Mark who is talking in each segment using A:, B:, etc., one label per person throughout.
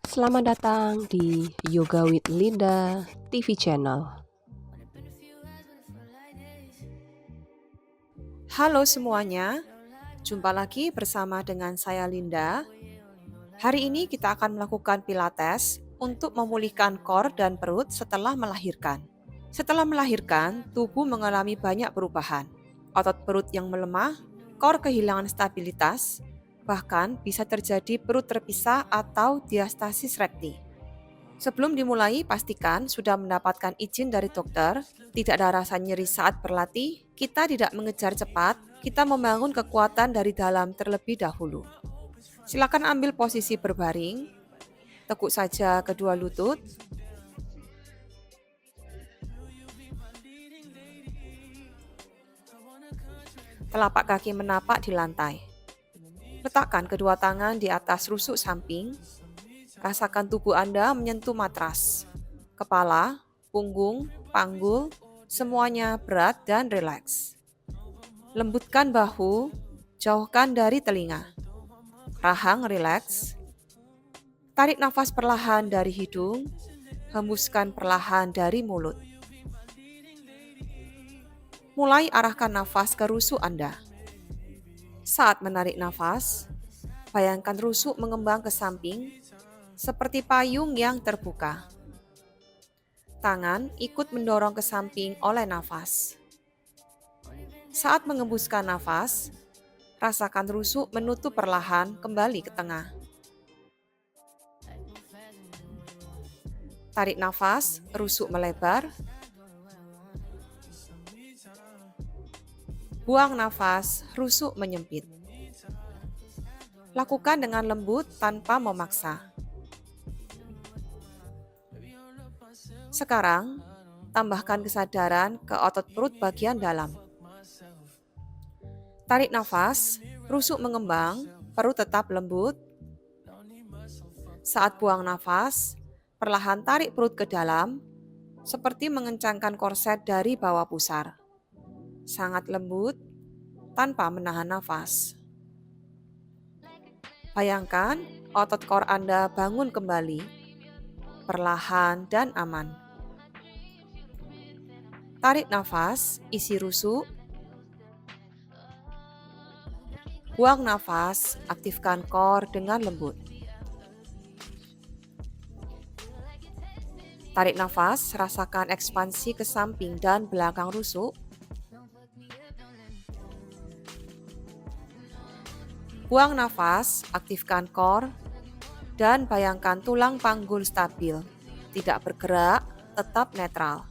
A: Selamat datang di Yoga with Linda TV channel.
B: Halo semuanya, jumpa lagi bersama dengan saya Linda. Hari ini kita akan melakukan pilates untuk memulihkan core dan perut setelah melahirkan. Setelah melahirkan, tubuh mengalami banyak perubahan. Otot perut yang melemah, core kehilangan stabilitas, bahkan bisa terjadi perut terpisah atau diastasis recti. Sebelum dimulai, pastikan sudah mendapatkan izin dari dokter, tidak ada rasa nyeri saat berlatih, kita tidak mengejar cepat, kita membangun kekuatan dari dalam terlebih dahulu. Silakan ambil posisi berbaring, tekuk saja kedua lutut, telapak kaki menapak di lantai. Letakkan kedua tangan di atas rusuk samping, rasakan tubuh Anda menyentuh matras. Kepala, punggung, panggul, semuanya berat dan rileks. Lembutkan bahu, jauhkan dari telinga. Rahang rileks. Tarik nafas perlahan dari hidung, hembuskan perlahan dari mulut. Mulai arahkan nafas ke rusuk Anda. Saat menarik nafas, bayangkan rusuk mengembang ke samping, seperti payung yang terbuka. Tangan ikut mendorong ke samping oleh nafas. Saat mengembuskan nafas, rasakan rusuk menutup perlahan kembali ke tengah. Tarik nafas, rusuk melebar. Buang nafas, rusuk menyempit. Lakukan dengan lembut tanpa memaksa. Sekarang, tambahkan kesadaran ke otot perut bagian dalam. Tarik nafas, rusuk mengembang, perut tetap lembut. Saat buang nafas, perlahan tarik perut ke dalam, seperti mengencangkan korset dari bawah pusar. Sangat lembut, tanpa menahan nafas. Bayangkan otot core Anda bangun kembali, perlahan dan aman. Tarik nafas, isi rusuk. Buang nafas, aktifkan core dengan lembut. Tarik nafas, rasakan ekspansi ke samping dan belakang rusuk. Buang nafas, aktifkan core, dan bayangkan tulang panggul stabil, tidak bergerak, tetap netral.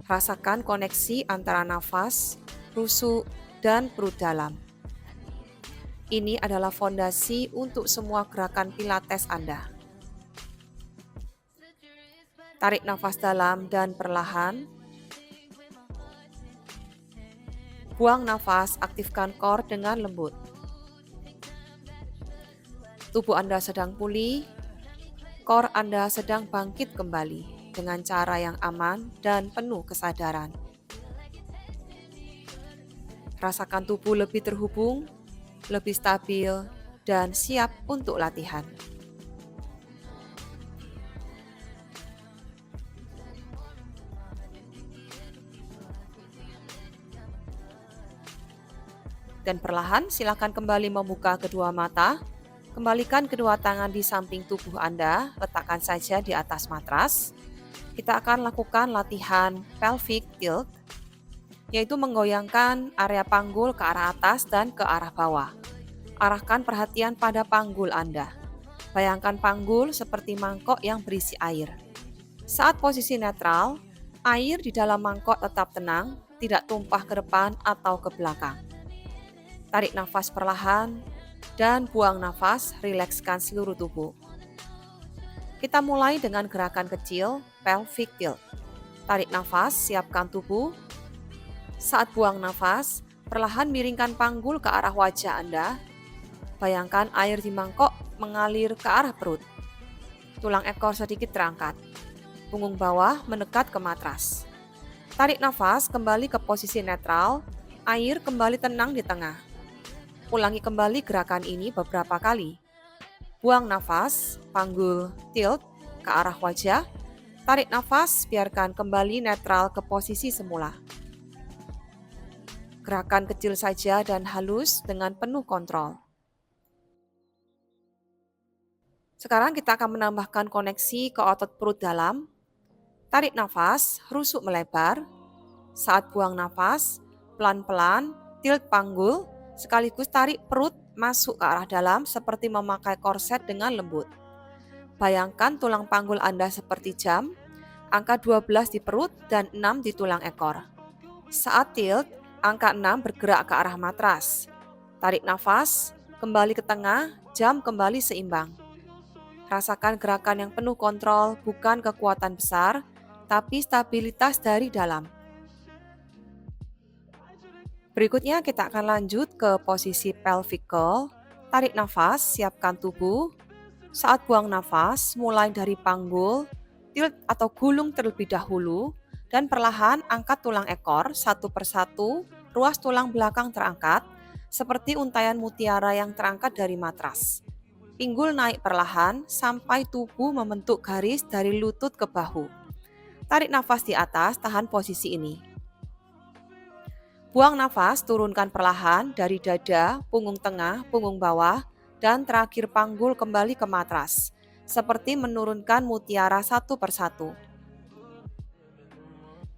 B: Rasakan koneksi antara nafas, rusuk, dan perut dalam. Ini adalah fondasi untuk semua gerakan pilates Anda. Tarik nafas dalam dan perlahan. Buang nafas, aktifkan core dengan lembut. Tubuh Anda sedang pulih, core Anda sedang bangkit kembali dengan cara yang aman dan penuh kesadaran. Rasakan tubuh lebih terhubung, lebih stabil, dan siap untuk latihan. Dan perlahan silakan kembali membuka kedua mata. Kembalikan kedua tangan di samping tubuh Anda, letakkan saja di atas matras. Kita akan lakukan latihan pelvic tilt, yaitu menggoyangkan area panggul ke arah atas dan ke arah bawah. Arahkan perhatian pada panggul Anda. Bayangkan panggul seperti mangkok yang berisi air. Saat posisi netral, air di dalam mangkok tetap tenang, tidak tumpah ke depan atau ke belakang. Tarik nafas perlahan, dan buang nafas, rilekskan seluruh tubuh. Kita mulai dengan gerakan kecil, pelvic tilt. Tarik nafas, siapkan tubuh. Saat buang nafas, perlahan miringkan panggul ke arah wajah Anda. Bayangkan air di mangkok mengalir ke arah perut. Tulang ekor sedikit terangkat. Punggung bawah mendekat ke matras. Tarik nafas, kembali ke posisi netral. Air kembali tenang di tengah. Ulangi kembali gerakan ini beberapa kali. Buang nafas, panggul, tilt ke arah wajah. Tarik nafas, biarkan kembali netral ke posisi semula. Gerakan kecil saja dan halus dengan penuh kontrol. Sekarang kita akan menambahkan koneksi ke otot perut dalam. Tarik nafas, rusuk melebar. Saat buang nafas, pelan-pelan, tilt panggul, sekaligus tarik perut masuk ke arah dalam seperti memakai korset dengan lembut. Bayangkan tulang panggul Anda seperti jam, angka 12 di perut dan 6 di tulang ekor. Saat tilt, angka 6 bergerak ke arah matras. Tarik nafas, kembali ke tengah, jam kembali seimbang. Rasakan gerakan yang penuh kontrol, bukan kekuatan besar, tapi stabilitas dari dalam. Berikutnya kita akan lanjut ke posisi pelvic curl. Tarik nafas, siapkan tubuh. Saat buang nafas, mulai dari panggul, tilt atau gulung terlebih dahulu, dan perlahan angkat tulang ekor satu persatu, ruas tulang belakang terangkat, seperti untayan mutiara yang terangkat dari matras. Pinggul naik perlahan sampai tubuh membentuk garis dari lutut ke bahu. Tarik nafas di atas, tahan posisi ini. Buang nafas, turunkan perlahan dari dada, punggung tengah, punggung bawah, dan terakhir panggul kembali ke matras, seperti menurunkan mutiara satu persatu.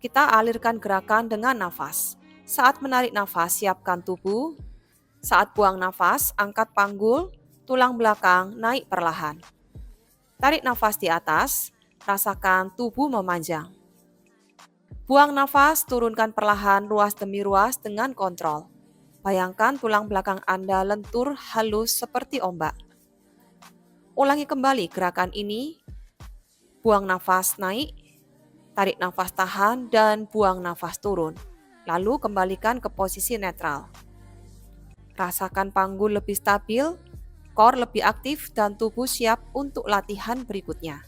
B: Kita alirkan gerakan dengan nafas. Saat menarik nafas, siapkan tubuh. Saat buang nafas, angkat panggul, tulang belakang naik perlahan. Tarik nafas di atas, rasakan tubuh memanjang. Buang nafas, turunkan perlahan ruas demi ruas dengan kontrol. Bayangkan tulang belakang Anda lentur halus seperti ombak. Ulangi kembali gerakan ini. Buang nafas naik, tarik nafas tahan, dan buang nafas turun. Lalu kembalikan ke posisi netral. Rasakan panggul lebih stabil, core lebih aktif, dan tubuh siap untuk latihan berikutnya.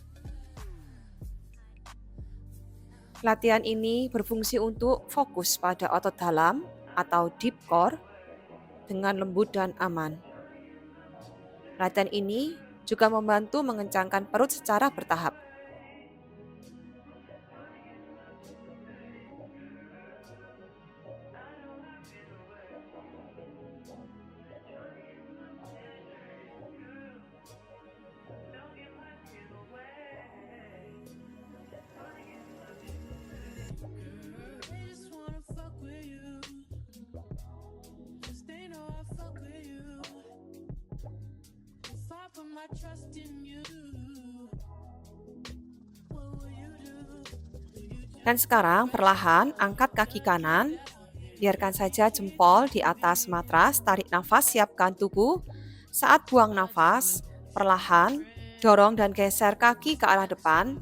B: Latihan ini berfungsi untuk fokus pada otot dalam atau deep core dengan lembut dan aman. Latihan ini juga membantu mengencangkan perut secara bertahap. Dan sekarang perlahan angkat kaki kanan, biarkan saja jempol di atas matras, tarik nafas, siapkan tubuh. Saat buang nafas, perlahan dorong dan geser kaki ke arah depan,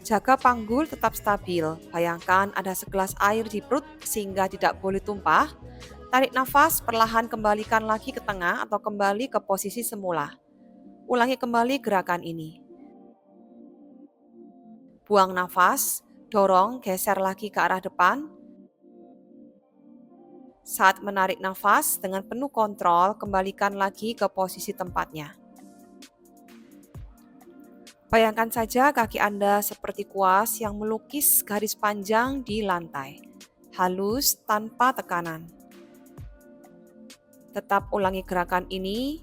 B: jaga panggul tetap stabil. Bayangkan ada segelas air di perut sehingga tidak boleh tumpah. Tarik nafas, perlahan kembalikan lagi ke tengah atau kembali ke posisi semula. Ulangi kembali gerakan ini. Buang nafas, dorong, geser lagi ke arah depan. Saat menarik nafas dengan penuh kontrol, kembalikan lagi ke posisi tempatnya. Bayangkan saja kaki Anda seperti kuas yang melukis garis panjang di lantai, halus tanpa tekanan. Tetap ulangi gerakan ini,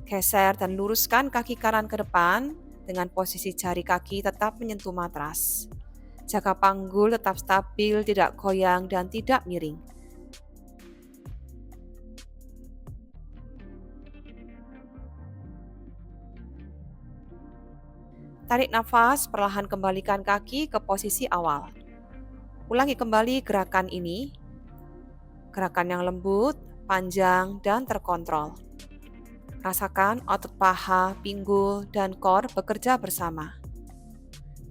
B: geser dan luruskan kaki kanan ke depan dengan posisi jari kaki tetap menyentuh matras. Jaga panggul tetap stabil, tidak goyang dan tidak miring. Tarik nafas, perlahan kembalikan kaki ke posisi awal. Ulangi kembali gerakan ini. Gerakan yang lembut, panjang, dan terkontrol. Rasakan otot paha, pinggul, dan core bekerja bersama.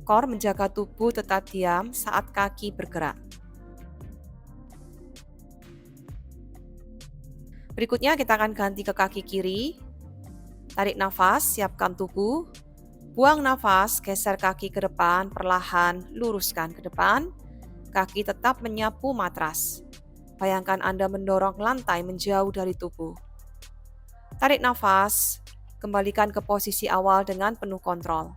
B: Core menjaga tubuh tetap diam saat kaki bergerak. Berikutnya kita akan ganti ke kaki kiri. Tarik nafas, siapkan tubuh. Buang nafas, geser kaki ke depan, perlahan luruskan ke depan. Kaki tetap menyapu matras. Bayangkan Anda mendorong lantai menjauh dari tubuh. Tarik nafas, kembalikan ke posisi awal dengan penuh kontrol.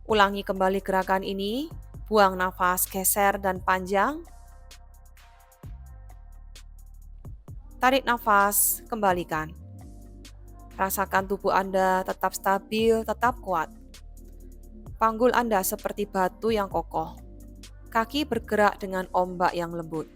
B: Ulangi kembali gerakan ini, buang nafas, geser dan panjang. Tarik nafas, kembalikan. Rasakan tubuh Anda tetap stabil, tetap kuat. Panggul Anda seperti batu yang kokoh. Kaki bergerak dengan ombak yang lembut.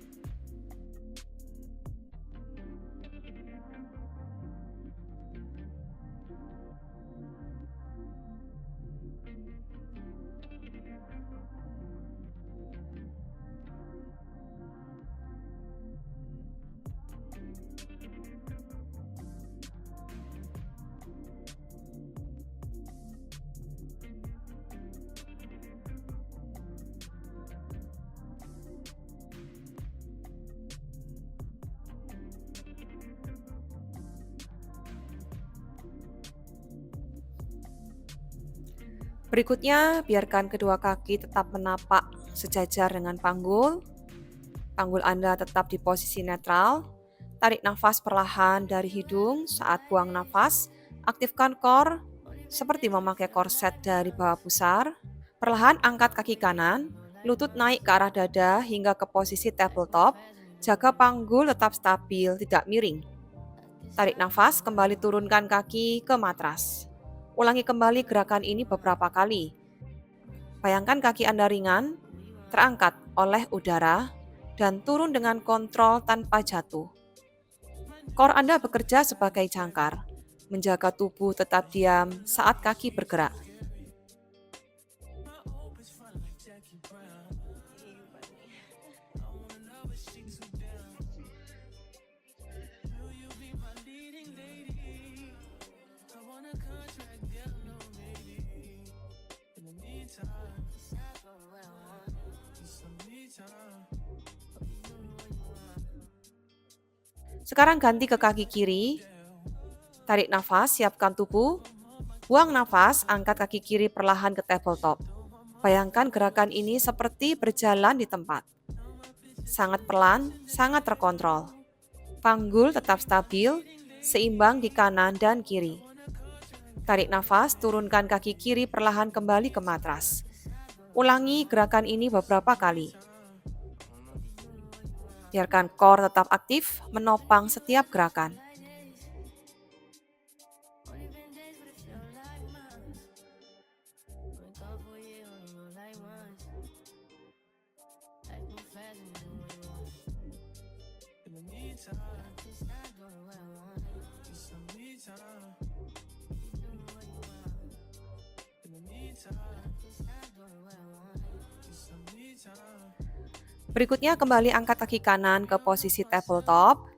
B: Berikutnya, biarkan kedua kaki tetap menapak sejajar dengan panggul. Panggul Anda tetap di posisi netral. Tarik nafas perlahan dari hidung saat buang nafas. Aktifkan core seperti memakai korset dari bawah pusar. Perlahan angkat kaki kanan, lutut naik ke arah dada hingga ke posisi tabletop. Jaga panggul tetap stabil, tidak miring. Tarik nafas, kembali turunkan kaki ke matras. Ulangi kembali gerakan ini beberapa kali. Bayangkan kaki Anda ringan, terangkat oleh udara, dan turun dengan kontrol tanpa jatuh. Core Anda bekerja sebagai jangkar, menjaga tubuh tetap diam saat kaki bergerak. Sekarang ganti ke kaki kiri. Tarik nafas, siapkan tubuh. Buang nafas, angkat kaki kiri perlahan ke tabletop. Bayangkan gerakan ini seperti berjalan di tempat. Sangat pelan, sangat terkontrol. Panggul tetap stabil, seimbang di kanan dan kiri. Tarik nafas, turunkan kaki kiri perlahan kembali ke matras. Ulangi gerakan ini beberapa kali. Biarkan core tetap aktif, menopang setiap gerakan. Berikutnya kembali angkat kaki kanan ke posisi tabletop,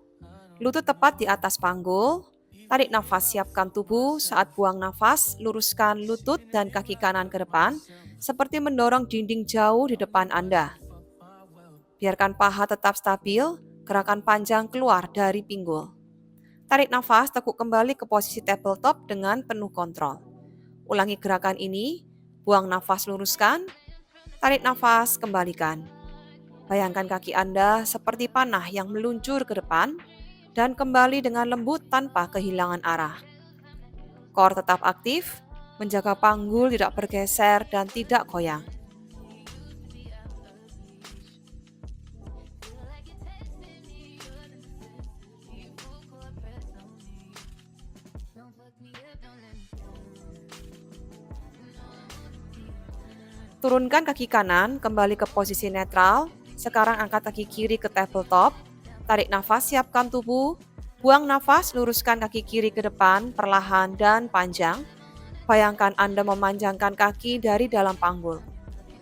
B: lutut tepat di atas panggul, tarik nafas siapkan tubuh, saat buang nafas luruskan lutut dan kaki kanan ke depan, seperti mendorong dinding jauh di depan Anda. Biarkan paha tetap stabil, gerakan panjang keluar dari pinggul. Tarik nafas, tekuk kembali ke posisi tabletop dengan penuh kontrol. Ulangi gerakan ini, buang nafas luruskan, tarik nafas kembalikan. Bayangkan kaki Anda seperti panah yang meluncur ke depan dan kembali dengan lembut tanpa kehilangan arah. Core tetap aktif, menjaga panggul tidak bergeser dan tidak goyang. Turunkan kaki kanan, kembali ke posisi netral. Sekarang angkat kaki kiri ke tabletop. Tarik nafas, siapkan tubuh. Buang nafas, luruskan kaki kiri ke depan, perlahan dan panjang. Bayangkan Anda memanjangkan kaki dari dalam panggul.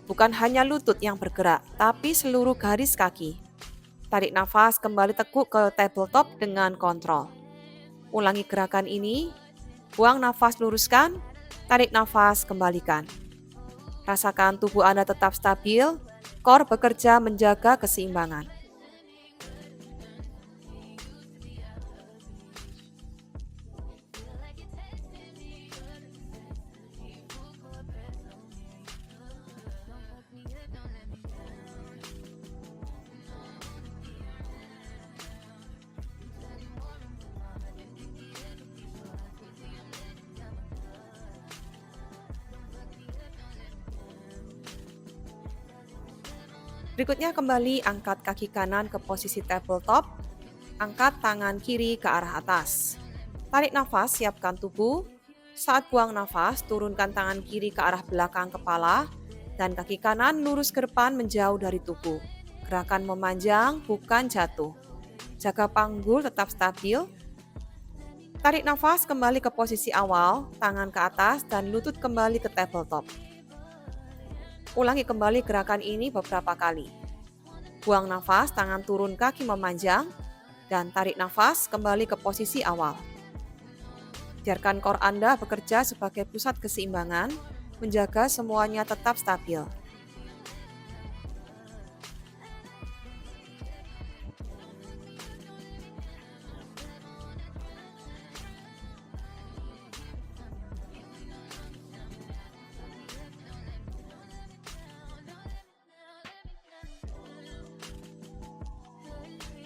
B: Bukan hanya lutut yang bergerak, tapi seluruh garis kaki. Tarik nafas, kembali tekuk ke tabletop dengan kontrol. Ulangi gerakan ini. Buang nafas, luruskan. Tarik nafas, kembalikan. Rasakan tubuh Anda tetap stabil, core bekerja menjaga keseimbangan. Berikutnya kembali angkat kaki kanan ke posisi tabletop, angkat tangan kiri ke arah atas. Tarik nafas, siapkan tubuh. Saat buang nafas, turunkan tangan kiri ke arah belakang kepala dan kaki kanan lurus ke depan menjauh dari tubuh. Gerakan memanjang, bukan jatuh. Jaga panggul tetap stabil. Tarik nafas kembali ke posisi awal, tangan ke atas dan lutut kembali ke tabletop. Ulangi kembali gerakan ini beberapa kali. Buang nafas, tangan turun, kaki memanjang, dan tarik nafas kembali ke posisi awal. Biarkan core Anda bekerja sebagai pusat keseimbangan, menjaga semuanya tetap stabil.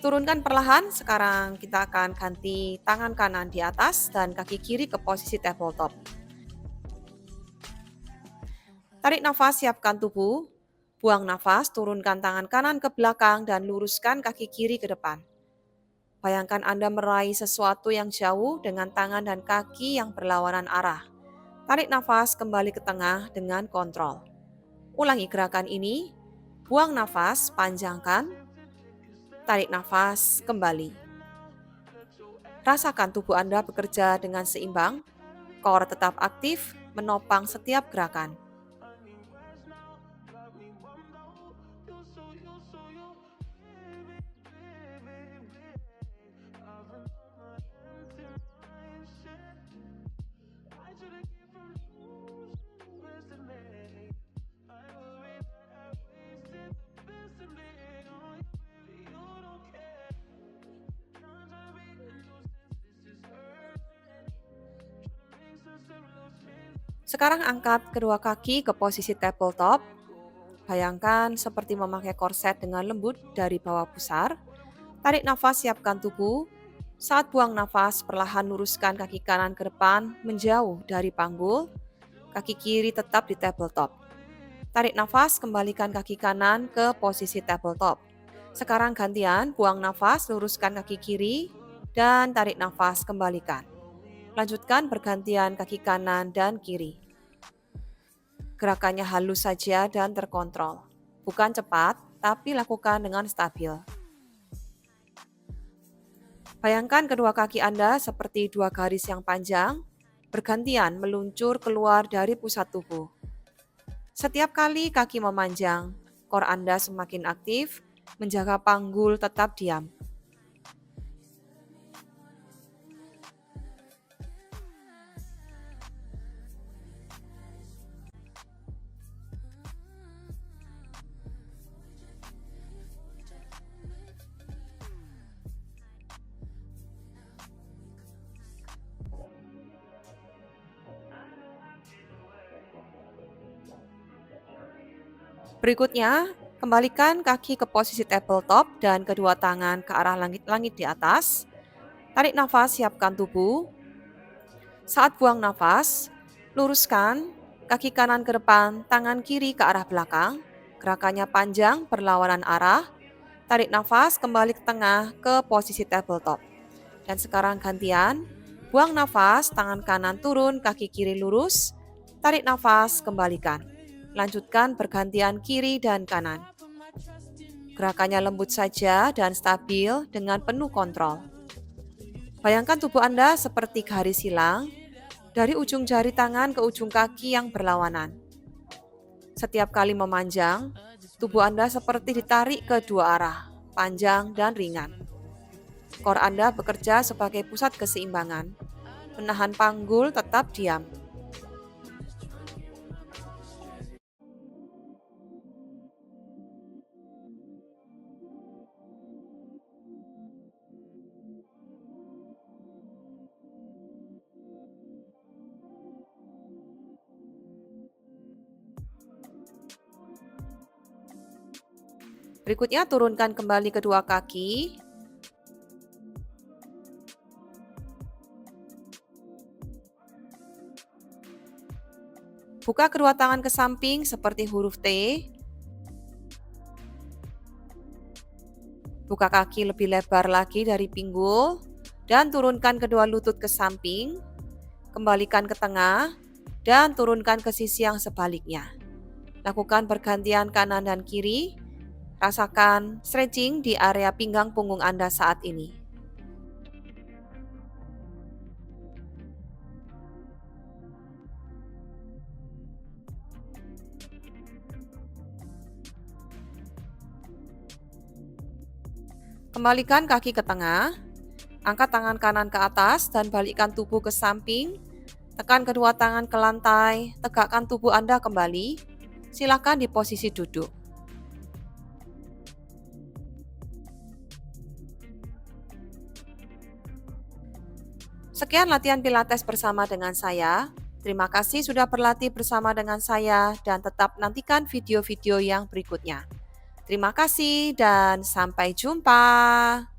B: Turunkan perlahan, sekarang kita akan ganti tangan kanan di atas dan kaki kiri ke posisi tabletop. Tarik nafas, siapkan tubuh. Buang nafas, turunkan tangan kanan ke belakang dan luruskan kaki kiri ke depan. Bayangkan Anda meraih sesuatu yang jauh dengan tangan dan kaki yang berlawanan arah. Tarik nafas kembali ke tengah dengan kontrol. Ulangi gerakan ini. Buang nafas, panjangkan. Tarik nafas kembali. Rasakan tubuh Anda bekerja dengan seimbang, core tetap aktif, menopang setiap gerakan. Sekarang angkat kedua kaki ke posisi tabletop. Bayangkan seperti memakai korset dengan lembut dari bawah pusar. Tarik nafas, siapkan tubuh. Saat buang nafas, perlahan luruskan kaki kanan ke depan, menjauh dari panggul. Kaki kiri tetap di tabletop. Tarik nafas, kembalikan kaki kanan ke posisi tabletop. Sekarang gantian, buang nafas, luruskan kaki kiri, dan tarik nafas, kembalikan. Lanjutkan bergantian kaki kanan dan kiri. Gerakannya halus saja dan terkontrol. Bukan cepat, tapi lakukan dengan stabil. Bayangkan kedua kaki Anda seperti dua garis yang panjang, bergantian meluncur keluar dari pusat tubuh. Setiap kali kaki memanjang, core Anda semakin aktif, menjaga panggul tetap diam. Berikutnya, kembalikan kaki ke posisi tabletop dan kedua tangan ke arah langit-langit di atas. Tarik nafas, siapkan tubuh. Saat buang nafas, luruskan kaki kanan ke depan, tangan kiri ke arah belakang. Gerakannya panjang, berlawanan arah. Tarik nafas, kembali ke tengah ke posisi tabletop. Dan sekarang gantian, buang nafas, tangan kanan turun, kaki kiri lurus. Tarik nafas, kembalikan. Lanjutkan bergantian kiri dan kanan. Gerakannya lembut saja dan stabil dengan penuh kontrol. Bayangkan tubuh Anda seperti garis silang, dari ujung jari tangan ke ujung kaki yang berlawanan. Setiap kali memanjang, tubuh Anda seperti ditarik ke dua arah, panjang dan ringan. Core Anda bekerja sebagai pusat keseimbangan, menahan panggul tetap diam. Berikutnya turunkan kembali kedua kaki. Buka kedua tangan ke samping seperti huruf T. Buka kaki lebih lebar lagi dari pinggul dan turunkan kedua lutut ke samping. Kembalikan ke tengah dan turunkan ke sisi yang sebaliknya. Lakukan pergantian kanan dan kiri. Rasakan stretching di area pinggang punggung Anda saat ini. Kembalikan kaki ke tengah, angkat tangan kanan ke atas dan balikkan tubuh ke samping. Tekan kedua tangan ke lantai, tegakkan tubuh Anda kembali. Silakan di posisi duduk. Sekian latihan Pilates bersama dengan saya. Terima kasih sudah berlatih bersama dengan saya dan tetap nantikan video-video yang berikutnya. Terima kasih dan sampai jumpa.